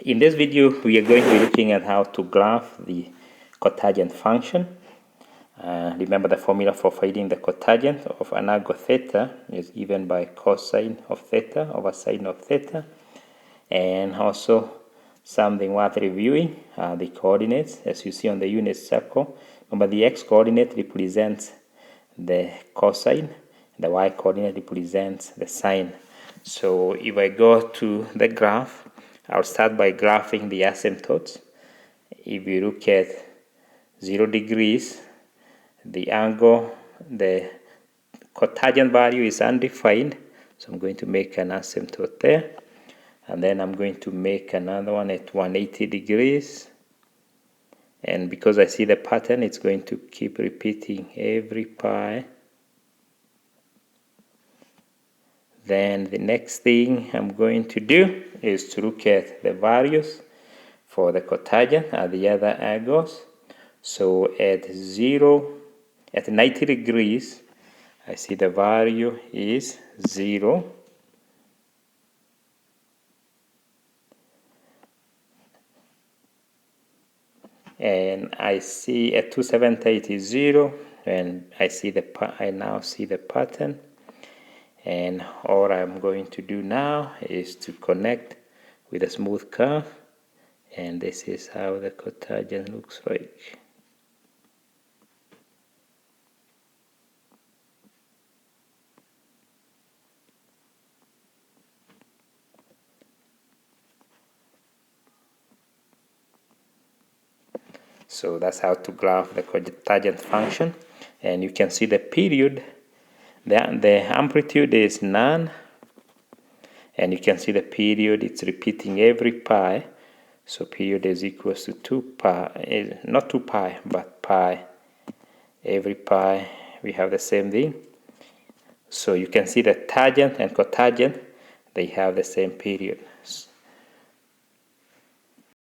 In this video, we are going to be looking at how to graph the cotangent function. Remember the formula for finding the cotangent of an angle theta is given by cosine of theta over sine of theta. And also something worth reviewing are the coordinates, as you see on the unit circle. Remember the x coordinate represents the cosine, the y coordinate represents the sine. So if I go to the graph, I'll start by graphing the asymptotes. If you look at 0 degrees, the angle, the cotangent value is undefined, so I'm going to make an asymptote there, and then I'm going to make another one at 180 degrees, and because I see the pattern, it's going to keep repeating every pi. Then the next thing I'm going to do is to look at the values for the cotangent at the other angles. So at 90 degrees, I see the value is 0. And I see at 270 it is 0, and I now see the pattern. And all I'm going to do now is to connect with a smooth curve, and this is how the cotangent looks like. So that's how to graph the cotangent function, and you can see the period. The amplitude is none, and you can see the period, it's repeating every pi. So period is equals to 2 pi, not 2 pi, but pi. Every pi, we have the same thing. So you can see the tangent and cotangent, they have the same period.